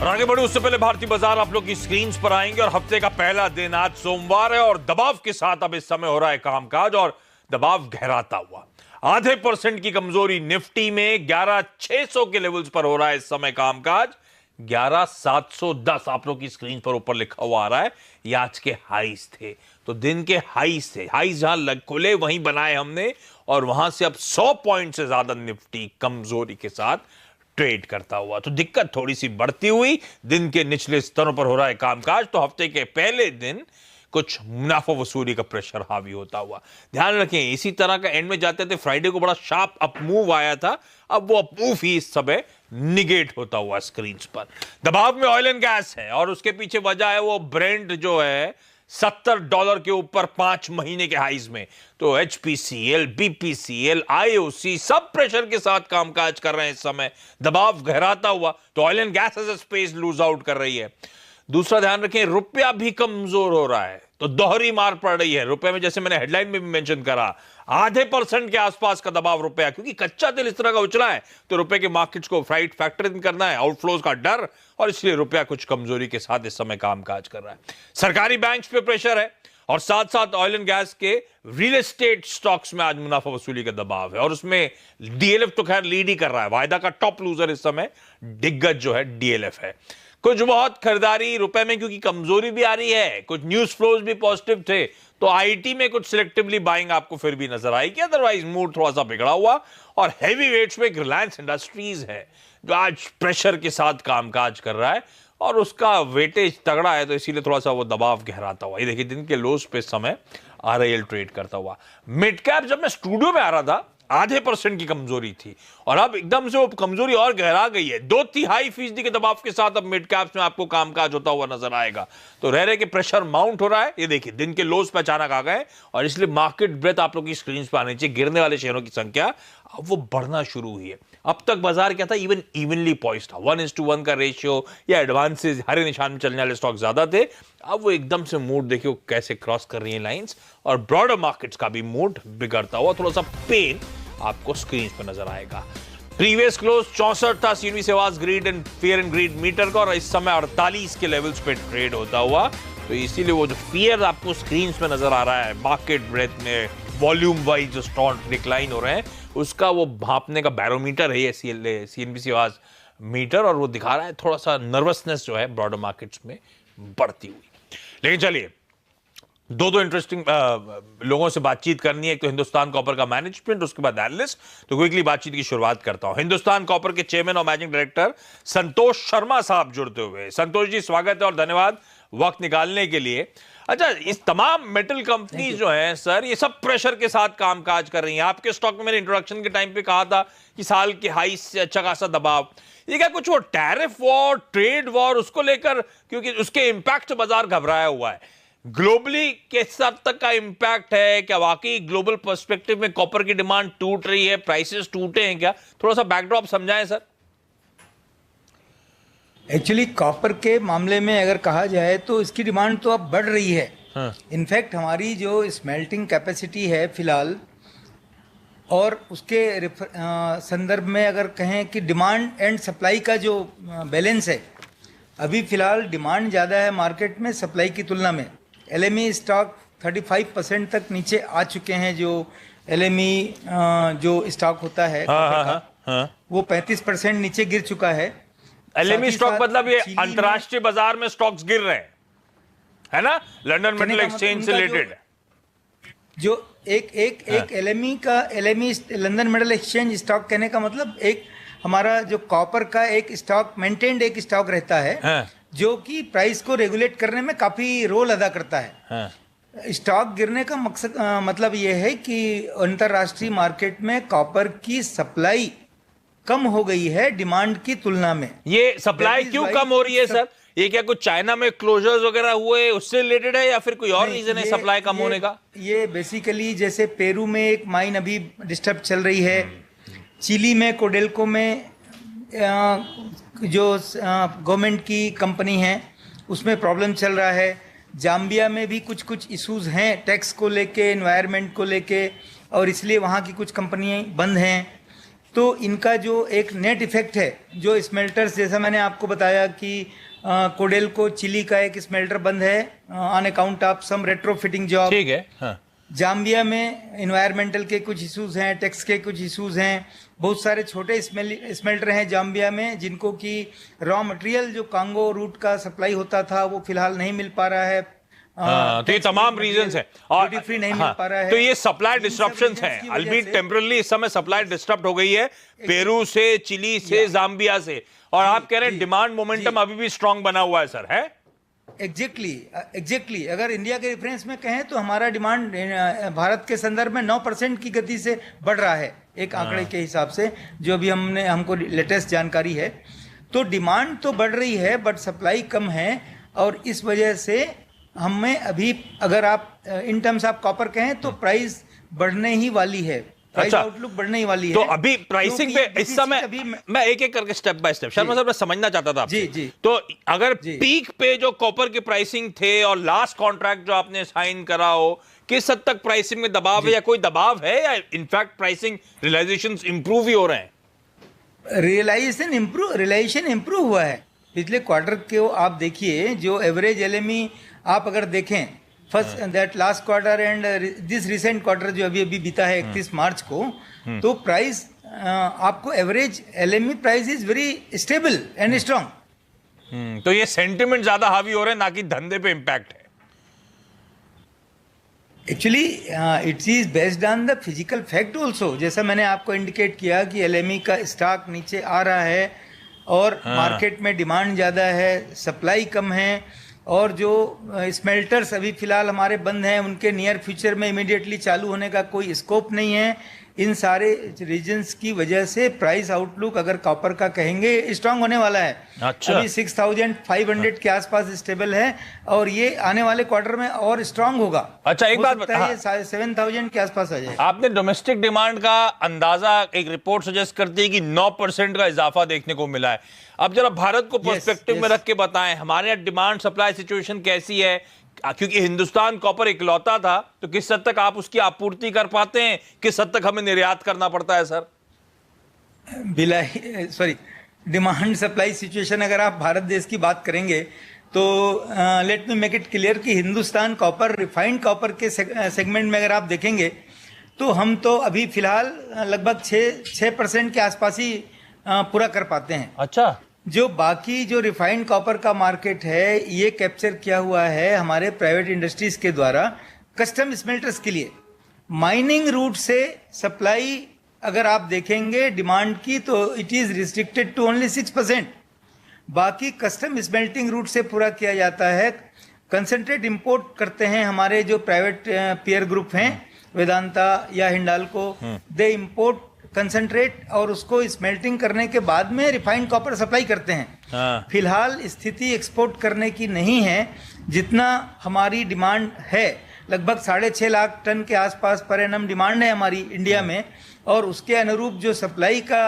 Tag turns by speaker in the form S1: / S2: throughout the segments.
S1: और आगे बढ़े उससे पहले भारतीय बाजार आप लोग की स्क्रीन पर आएंगे और हफ्ते का पहला दिन आज सोमवार है और दबाव के साथ अब इस समय हो रहा है कामकाज और दबाव गहराता हुआ। आधे % की कमजोरी निफ्टी में 11,600 के लेवल्स पर हो रहा है इस समय कामकाज। 11,710 आप लोग की स्क्रीन पर ऊपर लिखा हुआ आ रहा है। ये आज के हाईज थे, तो दिन के हाईज थे। हाईज जहां खुले वहीं बनाए हमने और वहां से अब 100 पॉइंट से ज्यादा निफ्टी कमजोरी के साथ ट्रेड करता हुआ। तो दिक्कत थोड़ी सी बढ़ती हुई दिन के निचले स्तरों पर हो रहा है कामकाज। तो हफ्ते के पहले दिन कुछ मुनाफा वसूली का प्रेशर हावी होता हुआ। ध्यान रखें इसी तरह का एंड में जाते थे। फ्राइडे को बड़ा शार्प अप मूव आया था, अब वो अप मूव ही इस समय निगेट होता हुआ स्क्रीन पर। दबाव में ऑयल एंड गैस है और उसके पीछे वजह है वो ब्रेंट जो है $70 के ऊपर 5 महीने के हाइज में। तो HPCL, BPCL, IOC सब प्रेशर के साथ कामकाज कर रहे हैं इस समय, दबाव गहराता हुआ। तो oil and gas as a space lose out कर रही है। दूसरा ध्यान रखें रुपया भी कमजोर हो रहा है, तो दोहरी मार पड़ रही है रुपए में। जैसे मैंने हेडलाइन में भी मेंशन करा, आधे % के आसपास का दबाव रुपया, क्योंकि कच्चा तेल इस तरह का उछला है तो रुपए के मार्केट्स को फ्राइट फैक्टर इन करना है, आउटफ्लोज का डर, और इसलिए रुपया कुछ कमजोरी के साथ इस समय कामकाज कर रहा है। सरकारी बैंक्स पे प्रेशर है और साथ साथ ऑयल एंड गैस के रियल एस्टेट स्टॉक्स में आज मुनाफा वसूली का दबाव है और उसमें DLF तो खैर लीड ही कर रहा है। वायदा का टॉप लूजर इस समय दिग्गज जो है DLF है। कुछ बहुत खरीदारी रुपए में क्योंकि कमजोरी भी आ रही है, कुछ न्यूज फ्लोज भी पॉजिटिव थे, तो आईटी में कुछ सिलेक्टिवली बाइंग आपको फिर भी नजर आएगी। अदरवाइज मूड थोड़ा सा बिगड़ा हुआ। और हैवी वेट्स में रिलायंस इंडस्ट्रीज है जो आज प्रेशर के साथ कामकाज कर रहा है और उसका वेटेज तगड़ा है, तो इसीलिए थोड़ा सा वो दबाव गहराता हुआ। ये देखिए दिन के लोज पे समय RIL ट्रेड करता हुआ। मिड कैप जब मैं स्टूडियो में आ रहा था आधे % की कमजोरी थी और अब एकदम से वो कमजोरी और गहरा गई है। 2/3% के दबाव के साथ अब मिड कैप्स में आपको कामकाज होता हुआ नजर आएगा। तो रह रहे कि प्रेशर माउंट हो रहा है। ये देखिए दिन के लोज पे अचानक आ गए और इसलिए मार्केट ब्रेथ आप लोग की स्क्रीन पर आनी चाहिए। गिरने वाले शेयरों की संख्या अब वो बढ़ना शुरू हुई है। अब तक बाजार क्या था, इवनली पॉइज्ड था, 1:1 का रेशियो या एडवांसेस हरे निशान में चलने वाले स्टॉक ज्यादा थे। अब वो एकदम से मूड देखिए कैसे क्रॉस कर रही है लाइंस और ब्रॉडर मार्केट्स का भी मूड बिगड़ता हुआ। थोड़ा सा पेन आपको स्क्रीन पर नजर आएगा। प्रीवियस क्लोज 64 था CNBC सेवाज greed and fear and greed meter का और इस समय 48 के लेवल्स पे ट्रेड होता हुआ। तो इसीलिए वो जो फियर आपको स्क्रीन पे नजर आ रहा है मार्केट ब्रेथ में वॉल्यूम वाइज जो स्टॉक डिक्लाइन हो रहे हैं उसका वो भापने का बैरोमीटर है ये CNBC सेवाज मीटर, और वो दिखा रहा है थोड़ा सा नर्वसनेस जो है ब्रॉडर मार्केट्स में बढ़ती हुई। लेकिन चलिए दो इंटरेस्टिंग लोगों से बातचीत करनी है। एक तो हिंदुस्तान कॉपर का मैनेजमेंट, उसके बाद एनालिस्ट। तो क्विकली बातचीत की शुरुआत करता हूं। हिंदुस्तान कॉपर के चेयरमैन और मैनेजिंग डायरेक्टर संतोष शर्मा साहब जुड़ते हुए। संतोष जी स्वागत है और धन्यवाद वक्त निकालने के लिए। अच्छा, इस तमाम मेटल कंपनी जो है सर, ये सब प्रेशर के साथ कामकाज कर रही हैं। आपके स्टॉक में मैंने इंट्रोडक्शन के टाइम पे कहा था कि साल के हाई से अच्छा खासा दबाव। ये क्या कुछ वो टैरिफ वॉर, ट्रेड वॉर, उसको लेकर, क्योंकि उसके इंपैक्ट से बाजार घबराया हुआ है। ग्लोबली किस हद तक का इंपैक्ट है? क्या वाकई ग्लोबल पर्सपेक्टिव में कॉपर की डिमांड टूट रही है, प्राइसेस टूटे हैं क्या? थोड़ा सा बैकड्रॉप समझाएं सर।
S2: एक्चुअली कॉपर के मामले में अगर कहा जाए तो इसकी डिमांड तो अब बढ़ रही है। इनफैक्ट हमारी जो स्मेल्टिंग कैपेसिटी है फिलहाल, और उसके संदर्भ में अगर कहें कि डिमांड एंड सप्लाई का जो बैलेंस है, अभी फिलहाल डिमांड ज़्यादा है मार्केट में सप्लाई की तुलना में। LME स्टॉक 35% तक नीचे आ चुके हैं। जो LME जो स्टॉक होता है वो 35% नीचे गिर चुका है।
S1: LME स्टॉक मतलब ये अंतरराष्ट्रीय बाजार में स्टॉक्स गिर रहे हैं, है ना, लंदन मेटल एक्सचेंज से रिलेटेड।
S2: जो एक LME का लंदन मेटल एक्सचेंज स्टॉक कहने का मतलब एक हमारा जो कॉपर का एक स्टॉक मेंटेन्ड एक स्टॉक रहता है जो कि प्राइस को रेगुलेट करने में काफी रोल अदा करता है। स्टॉक गिरने का मकसद मतलब यह है कि अंतरराष्ट्रीय मार्केट में कॉपर की सप्लाई कम हो गई है डिमांड की तुलना में।
S1: ये सप्लाई क्यों कम हो रही है सर? ये क्या कुछ चाइना में क्लोजर्स वगैरह हुए उससे रिलेटेड है या फिर कोई और रीजन है सप्लाई कम होने का?
S2: ये बेसिकली जैसे पेरू में एक माइन अभी डिस्टर्ब चल रही है, चिली में कोडेल्को में जो गवर्नमेंट की कंपनी है उसमें प्रॉब्लम चल रहा है, जाम्बिया में भी कुछ इश्यूज हैं टैक्स को लेके, एनवायरनमेंट को लेके, और इसलिए वहाँ की कुछ कंपनियाँ बंद हैं। तो इनका जो एक नेट इफेक्ट है, जो स्मेल्टर्स, जैसा मैंने आपको बताया कि कोडेल्को चिली का एक स्मेल्टर बंद है on account of some retrofitting job.
S1: ठीक है। हाँ।
S2: जाम्बिया में इन्वायरमेंटल के कुछ इश्यूज हैं, टैक्स के कुछ इश्यूज हैं। बहुत सारे छोटे स्मेल्टर हैं जाम्बिया में जिनको कि रॉ मटेरियल जो कांगो रूट का सप्लाई होता था वो फिलहाल नहीं मिल पा रहा है।
S1: तो ये तमाम रीजंस हैं और
S2: ड्यूटी फ्री नहीं मिल पा रहा है।
S1: तो ये सप्लाई डिस्ट्रप्शंस हैं, अल्बीट टेम्परली इस समय सप्लाई डिस्टर्ब हो गई है पेरू से, चिली से, जाम्बिया से, और आप कह रहे हैं डिमांड मोमेंटम अभी भी स्ट्रांग बना हुआ है सर, है?
S2: एग्जैक्टली अगर इंडिया के रेफरेंस में कहें तो हमारा डिमांड भारत के संदर्भ में 9% की गति से बढ़ रहा है, एक आंकड़े के हिसाब से जो अभी हमको लेटेस्ट जानकारी है। तो डिमांड तो बढ़ रही है बट सप्लाई कम है, और इस वजह से हमें अभी अगर आप इन टर्म्स ऑफ कॉपर कहें तो प्राइस बढ़ने ही वाली है, प्राइस आउटलुक बढ़ने ही वाली है।
S1: तो अभी प्राइसिंग पे इस समय मैं एक एक करके स्टेप बाय स्टेप शर्मा साहब मैं समझना चाहता था आपसे।
S2: जी।
S1: तो अगर पीक पे जो कॉपर की प्राइसिंग थे और लास्ट कॉन्ट्रैक्ट जो आपने साइन करा हो, किस हद तक प्राइसिंग में दबाव है या कोई दबाव है, या इनफैक्ट प्राइसिंग रियलाइजेशंस इंप्रूव ही हो रहे हैं?
S2: रियलाइजेशन इंप्रूव हुआ है पिछले क्वार्टर के। आप देखिए जो एवरेज एलएमई आप अगर देखें first that last quarter and this recent quarter जो अभी बीता है 31 मार्च को, तो प्राइस आपको average LME price is very stable and strong.
S1: तो ये सेंटिमेंट ज्यादा हावी हो रहे हैं, ना कि धंधे पे इंपैक्ट है।
S2: Actually it is based on the physical fact also, जैसा मैंने आपको इंडिकेट किया कि एलएमई का स्टॉक नीचे आ रहा है और मार्केट में डिमांड ज़्यादा है, सप्लाई कम है, और जो स्मेल्टर्स अभी फिलहाल हमारे बंद हैं उनके नियर फ्यूचर में इमीडिएटली चालू होने का कोई स्कोप नहीं है। इन सारे रीजंस की वजह से प्राइस आउटलुक अगर कॉपर का कहेंगे स्ट्रांग होने वाला है।
S1: अच्छा।
S2: अभी 6500 के आसपास स्टेबल है और ये आने वाले क्वार्टर में और स्ट्रांग होगा।
S1: अच्छा, एक बात
S2: बताइए 7000 के आसपास आ जाए।
S1: आपने डोमेस्टिक डिमांड का अंदाजा, एक रिपोर्ट सजेस्ट करती है कि 9% का इजाफा देखने को मिला है। अब जरा भारत को पर्सपेक्टिव में रख के बताएं, हमारे यहाँ डिमांड सप्लाई सिचुएशन कैसी है, क्योंकि हिंदुस्तान कॉपर इकलौता था, तो किस हद तक आप उसकी आपूर्ति कर पाते हैं, किस हद तक हमें निर्यात करना पड़ता है सर?
S2: डिमांड सप्लाई सिचुएशन अगर आप भारत देश की बात करेंगे तो let me make it clear कि हिंदुस्तान कॉपर, रिफाइंड कॉपर के सेगमेंट में अगर आप देखेंगे तो हम तो अभी फिलहाल लगभग 6% के आसपास ही पूरा कर पाते हैं।
S1: अच्छा।
S2: जो बाकी जो रिफाइंड कॉपर का मार्केट है ये कैप्चर किया हुआ है हमारे प्राइवेट इंडस्ट्रीज के द्वारा कस्टम स्मेल्टर्स के लिए। माइनिंग रूट से सप्लाई अगर आप देखेंगे डिमांड की तो it is restricted to only 6%। बाकी कस्टम स्मेल्टिंग रूट से पूरा किया जाता है। कंसंट्रेट इंपोर्ट करते हैं हमारे जो प्राइवेट पीयर ग्रुप हैं, वेदांता या हिंडाल्को, दे इंपोर्ट कंसंट्रेट और उसको स्मेल्टिंग करने के बाद में रिफाइंड कॉपर सप्लाई करते हैं। फिलहाल स्थिति एक्सपोर्ट करने की नहीं है, जितना हमारी डिमांड है लगभग 6.5 लाख टन के आसपास पर एनम डिमांड है हमारी इंडिया में, और उसके अनुरूप जो सप्लाई का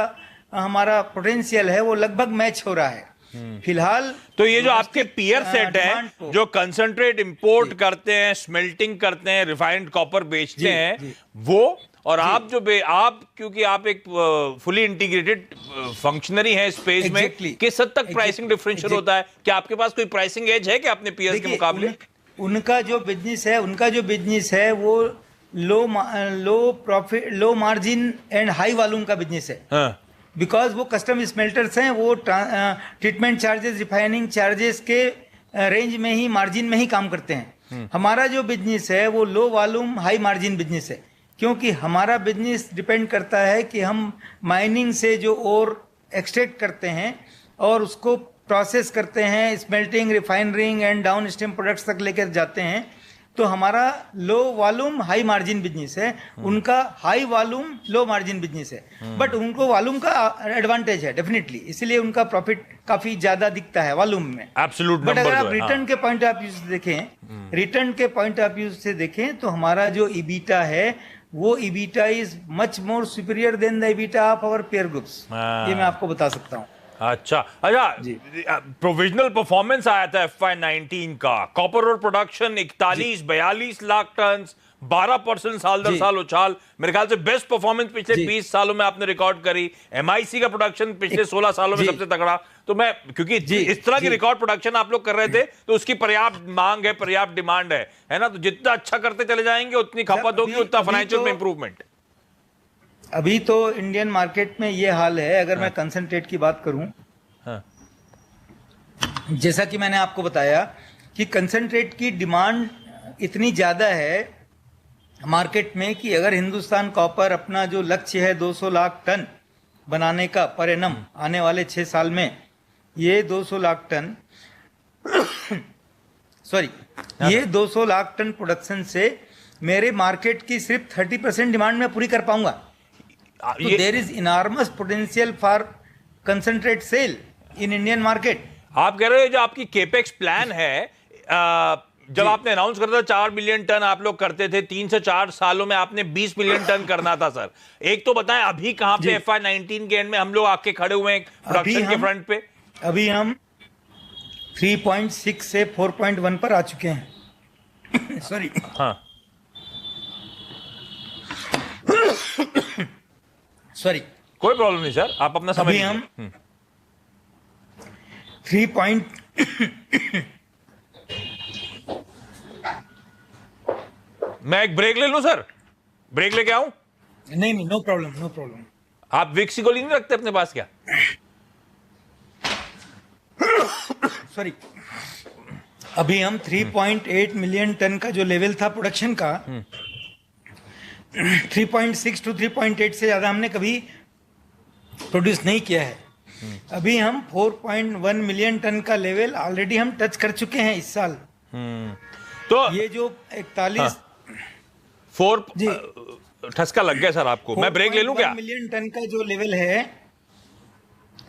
S2: हमारा पोटेंशियल है वो लगभग मैच हो रहा है फिलहाल।
S1: तो ये जो आपके पीयर सेट है जो कंसंट्रेट इंपोर्ट करते हैं, स्मेल्टिंग करते हैं, रिफाइंड कॉपर बेचते हैं, वो और आप जो आप क्योंकि आप एक फुली इंटीग्रेटेड फंक्शनरी है स्पेस में, किस हद तक प्राइसिंग डिफरेंशियल होता है? क्या आपके पास कोई प्राइसिंग एज है कि अपने पीयर्स के मुकाबले?
S2: उनका जो बिजनेस है वो low profit, low margin and high volume का बिजनेस है। बिकॉज वो कस्टम स्मेल्टर्स हैं, वो ट्रीटमेंट चार्जेस, रिफाइनिंग चार्जेस के रेंज में ही, मार्जिन में ही काम करते हैं। हमारा जो बिजनेस है वो low volume high margin business है, क्योंकि हमारा बिजनेस डिपेंड करता है कि हम माइनिंग से जो ओर एक्सट्रैक्ट करते हैं और उसको प्रोसेस करते हैं, smelting, refining and down stream products तक लेकर जाते हैं। तो हमारा low volume high margin business है, उनका high volume low margin business है। बट उनको वॉल्यूम का एडवांटेज है डेफिनेटली, इसलिए उनका प्रॉफिट काफी ज्यादा दिखता है वॉल्यूम में।
S1: बट
S2: अगर आप रिटर्न के पॉइंट ऑफ व्यू से देखें, रिटर्न के पॉइंट ऑफ व्यू से देखें तो हमारा जो ईबीटा है वो EBITDA is much more superior than the EBITDA of our peer groups. ये मैं आपको बता सकता हूँ।
S1: अच्छा, प्रोविजनल परफॉर्मेंस आया था FY19 का, कॉपर और प्रोडक्शन 41-42 लाख टन, 12% साल दर
S2: जी।
S1: साल उछाल, मेरे ख्याल से बेस्ट परफॉर्मेंस पिछले 20 सालों में आपने रिकॉर्ड करी। एमआईसी का प्रोडक्शन पिछले 16 सालों में
S2: जी।
S1: सबसे तगड़ा। तो मैं, क्योंकि
S2: जी,
S1: इस तरह की
S2: जी।
S1: रिकॉर्ड प्रोडक्शन आप लोग कर रहे थे, तो उसकी पर्याप्त मांग है, पर्याप्त डिमांड है ना? तो जितना अच्छा करते चले जाएंगे उतनी खपत होगी, उतना फाइनेंशियल में इंप्रूवमेंट।
S2: अभी तो इंडियन मार्केट में ये हाल है, अगर मैं कंसंट्रेट की बात करूं,
S1: हाँ।
S2: जैसा कि मैंने आपको बताया कि कंसंट्रेट की डिमांड इतनी ज़्यादा है मार्केट में कि अगर हिंदुस्तान कॉपर अपना जो लक्ष्य है 200 लाख टन बनाने का पर एनम आने वाले 6 साल में, ये 200 लाख टन सॉरी ये 200 लाख टन प्रोडक्शन से मेरे मार्केट की सिर्फ 30% डिमांड में पूरी कर पाऊंगा। तो there is enormous potential for concentrate sale in Indian market.
S1: आप कह रहे हो जो आपकी केपेक्स प्लान है, जब आपने अनाउंस करता था 4 मिलियन टन आप लोग करते थे, 3 से 4 सालों में आपने 20 मिलियन टन करना था सर। एक तो बताएं अभी कहां पे FY19 के एंड में हम लोग आके खड़े हुए हैं प्रोडक्शन के फ्रंट पे?
S2: अभी हम 3.6 से 4.1 पर आ चुके हैं। सॉरी।
S1: हाँ।
S2: सॉरी,
S1: कोई प्रॉब्लम नहीं सर, आप अपना समझ
S2: अभी हम 3.
S1: मैं एक ब्रेक ले लूं सर? ब्रेक लेके आऊं?
S2: नहीं, नो प्रॉब्लम, नो प्रॉब्लम।
S1: आप विक्स की गोली नहीं रखते अपने पास क्या?
S2: सॉरी, अभी हम 3.8 मिलियन टन का जो लेवल था प्रोडक्शन का, 3.6 टू 3.8 से ज्यादा हमने कभी प्रोड्यूस नहीं किया है। अभी हम 4.1 मिलियन टन का लेवल ऑलरेडी हम टच कर चुके हैं इस साल।
S1: तो
S2: ये जो 41
S1: 4
S2: जी।
S1: ठसका लग गया सर आपको। मैं ब्रेक ले लूं क्या?
S2: 4.1 मिलियन टन का जो लेवल है,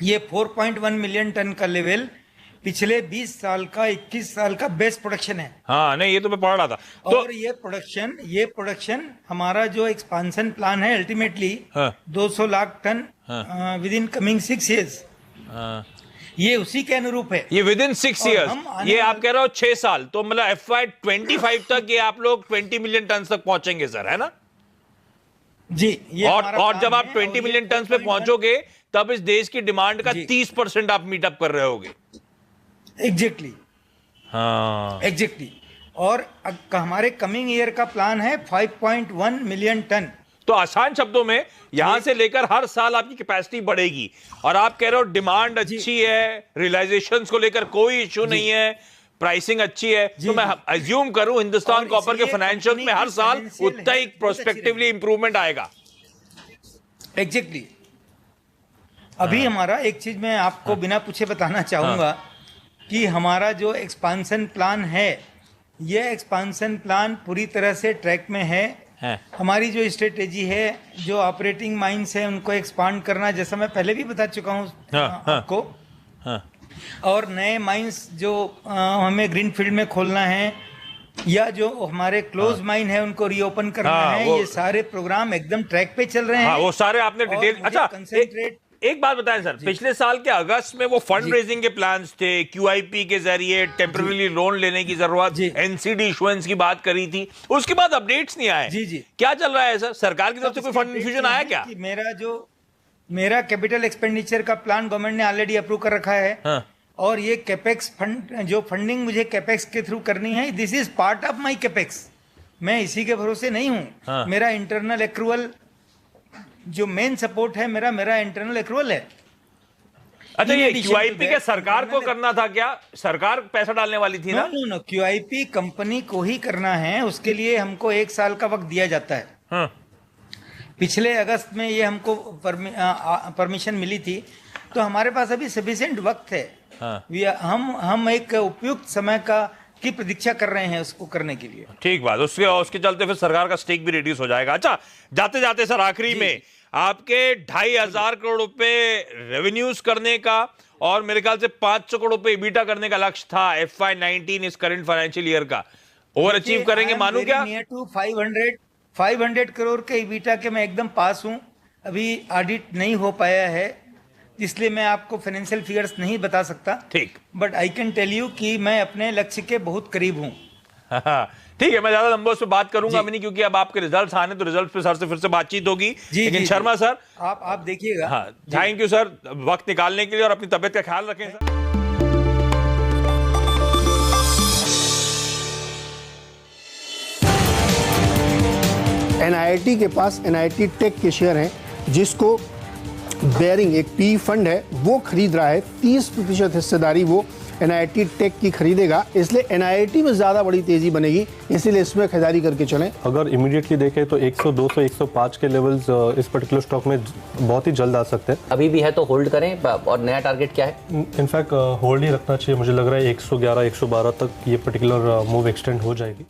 S2: ये 4.1 मिलियन टन का लेवल पिछले 20 साल का, 21 साल का बेस्ट प्रोडक्शन है।
S1: हाँ, नहीं ये तो मैं पढ़ रहा था। तो
S2: और ये प्रोडक्शन हमारा जो एक्सपांशन प्लान है अल्टीमेटली
S1: हाँ।
S2: 200 lakh tonne with in coming 6 years, ये उसी के अनुरूप है।
S1: ये विद इन 6
S2: और
S1: years,
S2: हम आने
S1: ये आप
S2: वाले-
S1: कह रहे हो 6 साल, तो मतलब FY25 तक ये आप लोग 20 मिलियन टन तक पहुंचेंगे सर, है ना?
S2: जी, ये हमारा
S1: और
S2: प्लान
S1: जब आप
S2: है।
S1: 20
S2: और
S1: मिलियन
S2: ये
S1: टन पे
S2: 4.1
S1: पहुंचोगे तब इस देश की डिमांड का
S2: जी।
S1: 30% आप मीटअप कर रहे होगे।
S2: एग्जैक्टली,
S1: हाँ।
S2: एग्जैक्टली। और हमारे कमिंग ईयर का प्लान है 5.1 मिलियन टन।
S1: तो आसान शब्दों में यहां से लेकर हर साल आपकी कैपेसिटी बढ़ेगी, और आप कह रहे हो डिमांड अच्छी है, रियलाइजेशंस को लेकर कोई इश्यू नहीं है, प्राइसिंग अच्छी है। तो मैं अज्यूम करूं हिंदुस्तान
S2: और
S1: कॉपर के
S2: इसलिए
S1: फाइनेंशियल में
S2: कंपनी
S1: हर
S2: की
S1: साल
S2: फाइनेंशियल
S1: उतना ही
S2: हेल्थ बहुत अच्छी
S1: प्रोस्पेक्टिवली इंप्रूवमेंट आएगा।
S2: एग्जैक्टली। अभी हमारा एक चीज मैं आपको बिना पूछे बताना चाहूंगा कि हमारा जो एक्सपांशन प्लान है, ये एक्सपांशन प्लान पूरी तरह से ट्रैक में है। हमारी जो स्ट्रेटेजी है, जो ऑपरेटिंग माइंस है उनको एक्सपांड करना, जैसा मैं पहले भी बता चुका हूँ आपको। और नए माइंस जो हमें ग्रीन फील्ड में खोलना है, या जो हमारे क्लोज माइन है उनको रीओपन करना है, ये सारे प्रोग्राम एकदम ट्रैक पे चल रहे हैं।
S1: वो सारे आपने डिटेल। अच्छा, एक बात बताएं सर, पिछले साल के अगस्त में वो फंड रेजिंग के प्लान्स थे, QIP के जरिए टेम्पररी लोन लेने की जरूरत, NCD इशुएंस की बात करी थी, उसके बाद अपडेट्स नहीं आए।
S2: जी।
S1: क्या चल रहा है सर? सरकार की तरफ से कोई फंड इन्फ्यूजन आया क्या?
S2: मेरा कैपिटल एक्सपेंडिचर का प्लान गवर्नमेंट ने ऑलरेडी अप्रूव कर रखा है। और ये कैपेक्स फंड, जो फंडिंग मुझे कैपेक्स के थ्रू करनी है, this is part of my capex. मैं इसी के भरोसे नहीं हूँ। मेरा इंटरनल एक्रूवल, जो मेन सपोर्ट है मेरा इंटरनल एक्रूवल है।
S1: अच्छा, ये QIP के सरकार को करना था क्या? सरकार पैसा डालने वाली थी ना?
S2: नो, QIP कंपनी को ही करना है। उसके लिए हमको 1 साल का वक्त दिया जाता है। पिछले अगस्त में ये हमको परमिशन मिली थी, तो हमारे पास अभी सफिशिएंट वक्त है। हम एक उपयुक्त समय की प्रतीक्षा कर रहे हैं उसको करने के लिए।
S1: ठीक बात। उसके चलते फिर सरकार का स्टेक भी रिड्यूस हो जाएगा। अच्छा, जाते जाते सर आखिरी में आपके 2,500 करोड़ रुपए रेवेन्यूज करने का और मेरे ख्याल से 500 करोड़ रुपए EBITDA करने का लक्ष्य था FY19 इस करंट फाइनेंशियल ईयर का। ओवर अचीव करेंगे मानू क्या?
S2: नियर टू 500 करोड़ के EBITDA के मैं एकदम पास हूं। अभी ऑडिट नहीं हो पाया है, इसलिए मैं आपको फाइनेंशियल फिगर्स नहीं बता सकता।
S1: ठीक,
S2: but I can tell you कि मैं अपने लक्ष्य के बहुत करीब हूं।
S1: ठीक है, मैं ज्यादा नंबर्स पे बात करूंगा भी नहीं, क्योंकि अब आपके रिजल्ट्स आने तो रिजल्ट्स पे सर से फिर से बातचीत होगी। लेकिन शर्मा सर
S2: आप देखिएगा।
S1: हाँ, थैंक यू सर वक्त निकालने के लिए, और अपनी तबीयत का ख्याल रखें सर।
S3: NIT के पास NIT टेक के शेयर हैं, जिसको बेरिंग एक पी फंड है वो खरीद रहा है। 30% हिस्सेदारी वो NIT टेक की खरीदेगा, इसलिए NIT में ज़्यादा बड़ी तेज़ी बनेगी, इसीलिए इसमें खरीदारी करके चलें।
S4: अगर इमीडिएटली देखें तो 100, 200, 105 के लेवल्स इस पर्टिकुलर स्टॉक में बहुत ही जल्द आ सकते हैं।
S5: अभी भी है तो होल्ड करें, और नया टारगेट क्या है?
S4: इनफैक्ट होल्ड ही रखना चाहिए, मुझे लग रहा है 111, 112 तक ये पर्टिकुलर मूव एक्सटेंड हो जाएगी।